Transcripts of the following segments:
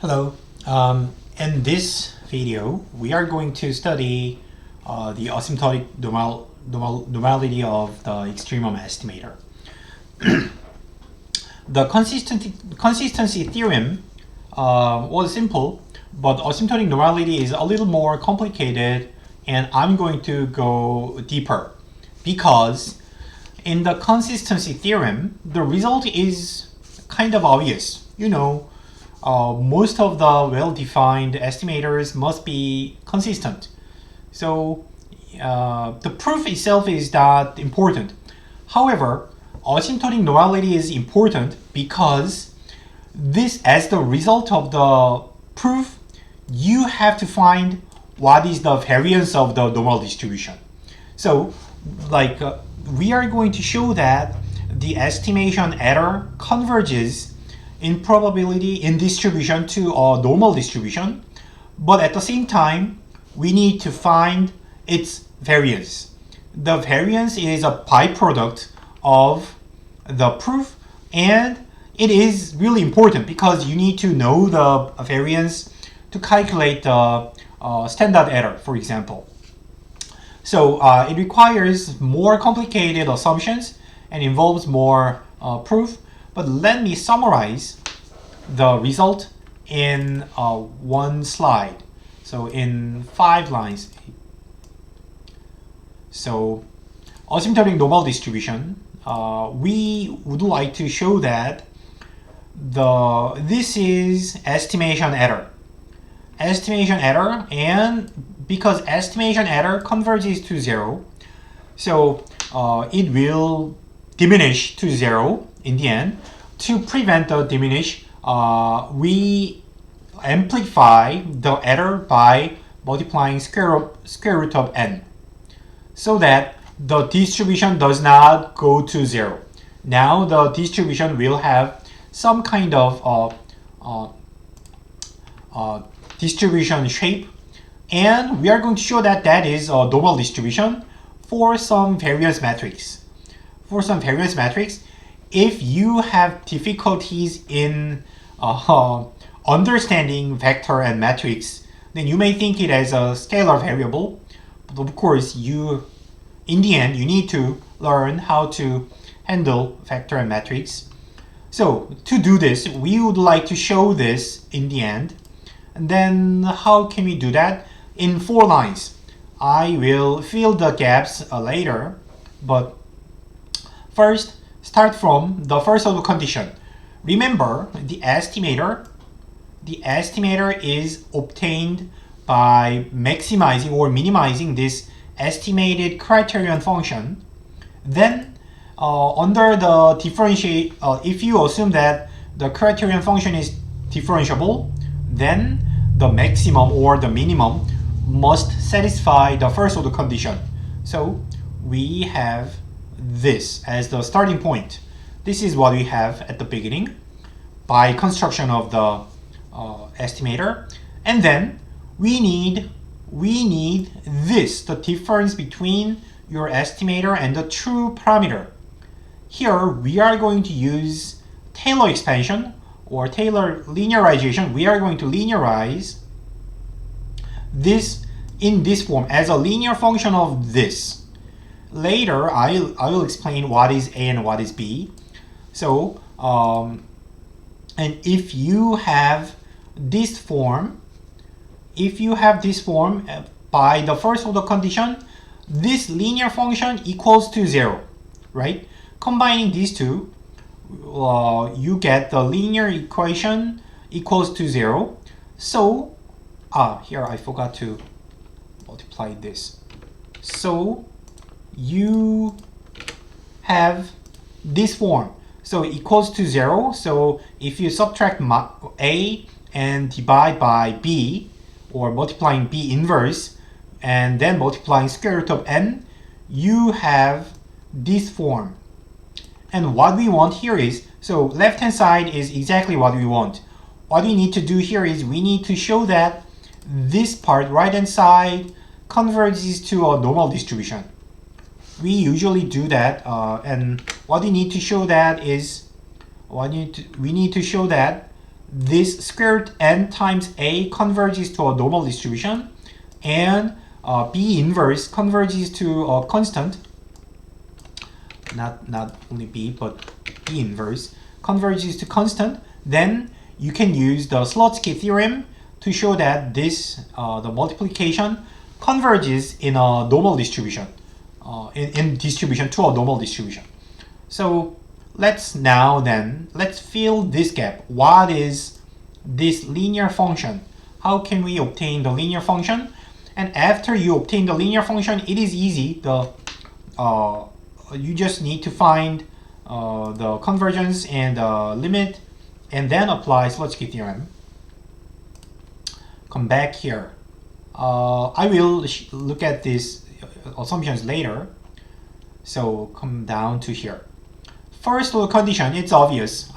Hello. In this video, we are going to study the asymptotic normality of the extremum estimator. The consistency theorem was simple, but asymptotic normality is a little more complicated, and I'm going to go deeper because in the consistency theorem, the result is kind of obvious. Most of the well-defined estimators must be consistent. So the proof itself is not important. However, asymptotic normality is important because this, as the result of the proof, you have to find what is the variance of the normal distribution. So, we are going to show that the estimation error converges in probability in distribution to a normal distribution, but at the same time, we need to find its variance. The variance is a byproduct of the proof, and it is really important because you need to know the variance to calculate the standard error, for example. So it requires more complicated assumptions and involves more proof. But let me summarize the result in one slide. So in 5 lines. So asymptotic normal distribution, we would like to show that this is estimation error. Estimation error, and because estimation error converges to 0, so it will diminish to 0 in the end. To prevent the diminish, we amplify the error by multiplying square root of n, so that the distribution does not go to 0. Now the distribution will have some kind of distribution shape, and we are going to show that that is a normal distribution for some variance matrix. For some variance matrix, if you have difficulties in understanding vector and matrix, then you may think it as a scalar variable. But of course, in the end, you need to learn how to handle vector and matrix. So to do this, we would like to show this in the end. And then how can we do that? In 4 lines. I will fill the gaps later, but first, start from the first order condition. Remember, the estimator is obtained by maximizing or minimizing this estimated criterion function. Then, under the differentiate, if you assume that the criterion function is differentiable, then the maximum or the minimum must satisfy the first order condition. So we have this as the starting point. This is what we have at the beginning by construction of the estimator, and then we need this, the difference between your estimator and the true parameter. Here we are going to use Taylor expansion or Taylor linearization. We are going to linearize this in this form as a linear function of this. Later, I will explain what is A and what is B. So, and if you have this form, by the first order condition, this linear function equals to 0, right? Combining these two, you get the linear equation equals to 0. So, here I forgot to multiply this. So, you have this form. So equals to 0. So if you subtract A and divide by B, or multiplying B inverse, and then multiplying square root of n, you have this form. And what we want here is, so left hand side is exactly what we want. What we need to do here is we need to show that this part, right hand side, converges to a normal distribution. We usually do that, and what we need to show that is we need to show that this square root n times a converges to a normal distribution, and b inverse converges to a constant, not only b, but b inverse converges to constant, then you can use the Slutsky theorem to show that this the multiplication converges in a normal distribution, in distribution to a normal distribution. So let's fill this gap. What is this linear function? How can we obtain the linear function? And after you obtain the linear function, it is easy. You just need to find the convergence and the limit, and then apply Slutsky theorem. Come back here. I will look at these assumptions later. So come down to here. First order condition, it's obvious.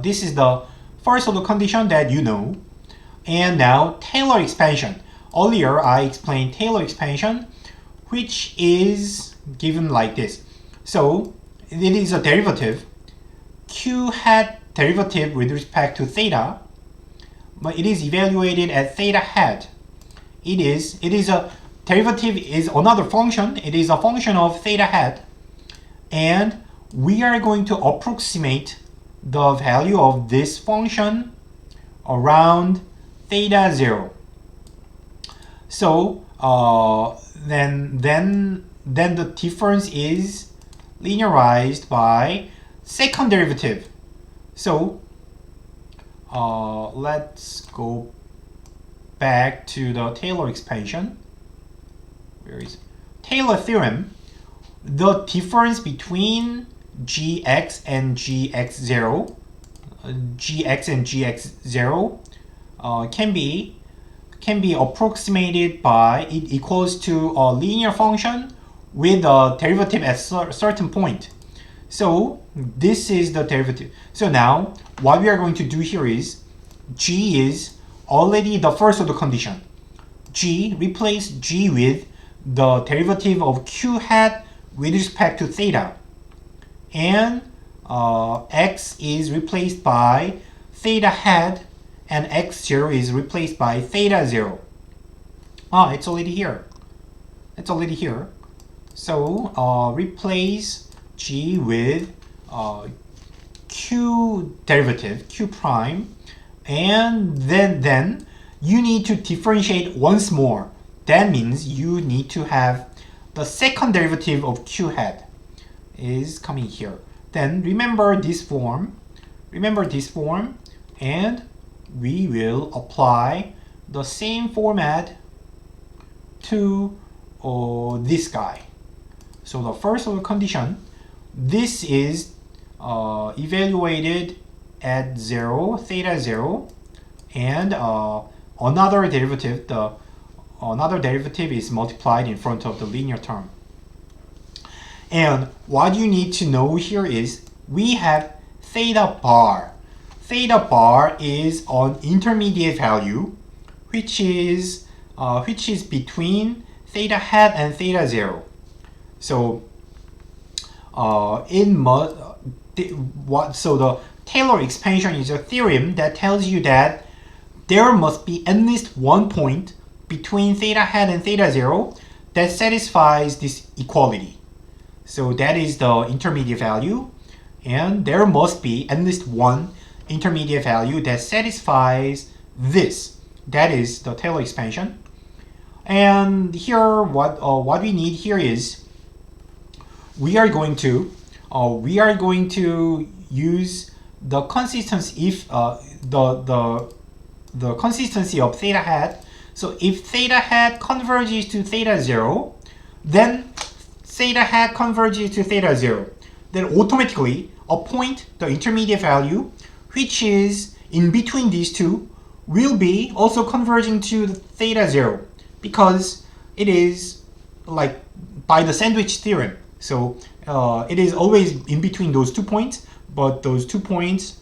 This is the first order condition that you know. And now Taylor expansion. Earlier I explained Taylor expansion, which is given like this. So it is a derivative, q hat derivative with respect to theta, but it is evaluated at theta hat. It is a derivative is another function. It is a function of theta hat, and we are going to approximate the value of this function around theta 0. So then the difference is linearized by second derivative. So let's go back to the Taylor expansion. Where is Taylor theorem? The difference between gx and gx0, can be approximated by it equals to a linear function with a derivative at a certain point. So this is the derivative. So now what we are going to do here is g is already the first order condition. Replace g with the derivative of q hat with respect to theta, and x is replaced by theta hat, and x0 is replaced by theta 0. It's already here. So replace g with q derivative, q prime, and then you need to differentiate once more. That means you need to have the second derivative of q hat is coming here. Then remember this form, and we will apply the same format to this guy. So the first order condition, this is evaluated at 0, theta 0, and another derivative is multiplied in front of the linear term. And what you need to know here is we have theta bar. Theta bar is an intermediate value which is between theta hat and theta 0. So the Taylor expansion is a theorem that tells you that there must be at least one point between theta hat and theta 0 that satisfies this equality. So that is the intermediate value, and there must be at least one intermediate value that satisfies this. That is the Taylor expansion. And here what we need here is we are going to use the consistency if the consistency of theta hat. So if theta hat converges to theta 0, then theta hat converges to theta 0. Then automatically a point, the intermediate value, which is in between these two, will be also converging to the theta 0, because it is like by the sandwich theorem. So it is always in between those 2 points, but those 2 points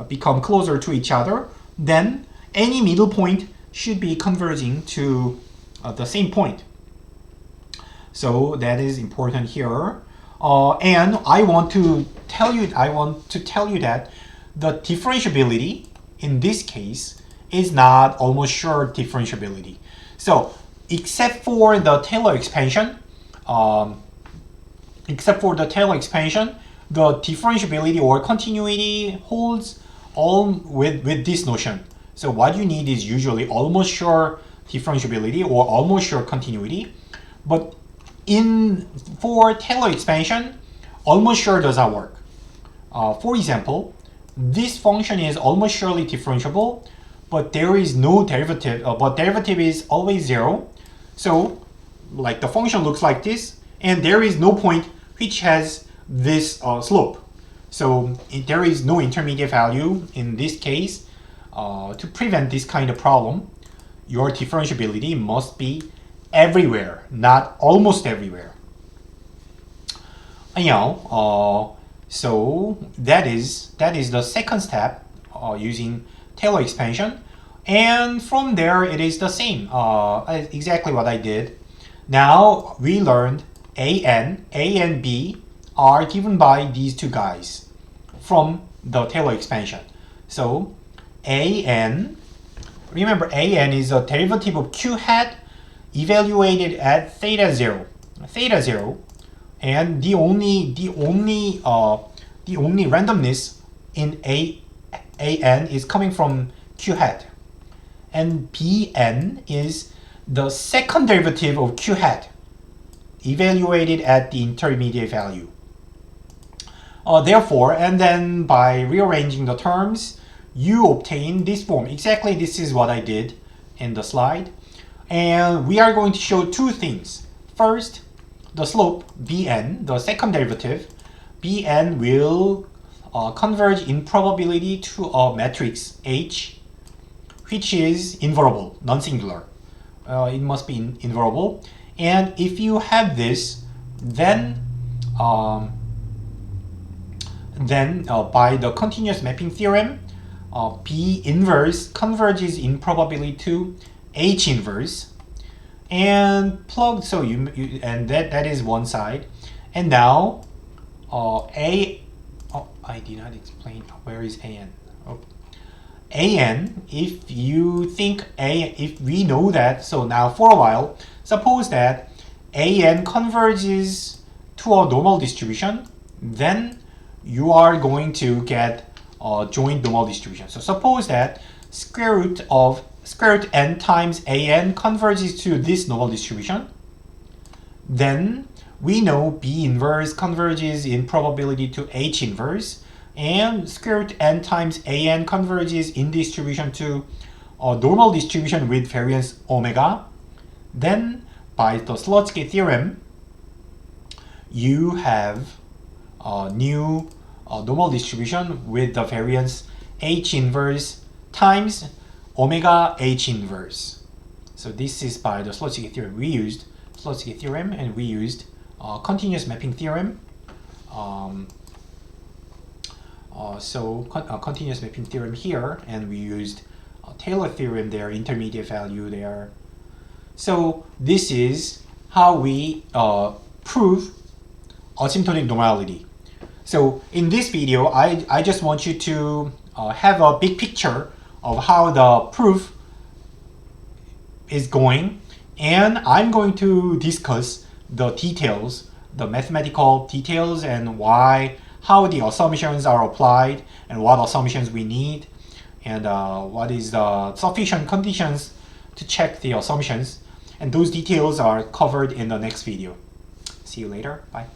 become closer to each other. Then any middle point should be converging to the same point. So that is important here. And I want to tell you that the differentiability in this case is not almost sure differentiability. So except for the Taylor expansion, the differentiability or continuity holds all with this notion. So what you need is usually almost sure differentiability or almost sure continuity. But for Taylor expansion, almost sure does not work. For example, this function is almost surely differentiable, but there is no derivative, but derivative is always 0. So like the function looks like this, and there is no point which has this slope. So there is no intermediate value in this case. To prevent this kind of problem, your differentiability must be everywhere, not almost everywhere. So that is the second step using Taylor expansion, and from there it is the same, exactly what I did. Now we learned A and B are given by these two guys from the Taylor expansion. So remember AN is a derivative of Q hat evaluated at theta 0, and the only randomness in AN is coming from Q hat, and BN is the second derivative of Q hat evaluated at the intermediate value. Therefore, and then by rearranging the terms, you obtain this form. Exactly, this is what I did in the slide. And we are going to show two things. First, the slope Bn, the second derivative, Bn will converge in probability to a matrix H, which is invertible, non-singular. It must be invertible. And if you have this, then by the continuous mapping theorem, B inverse converges in probability to H inverse, and plug. So and that is one side. And now I did not explain where is AN. AN, if we know that, so now for a while, suppose that AN converges to a normal distribution, then you are going to get a joint normal distribution. So suppose that square root n times AN converges to this normal distribution, then we know B inverse converges in probability to H inverse, and square root n times AN converges in distribution to a normal distribution with variance omega. Then by the Slutsky theorem, you have a new normal distribution with the variance H inverse times omega H inverse. So this is by the Slutsky theorem. We used Slutsky theorem, and we used continuous mapping theorem. Continuous mapping theorem here, and we used Taylor theorem there, intermediate value there. So this is how we prove asymptotic normality. So in this video, I just want you to have a big picture of how the proof is going, and I'm going to discuss the details, the mathematical details, and how the assumptions are applied, and what assumptions we need, and what is the sufficient conditions to check the assumptions. And those details are covered in the next video. See you later. Bye.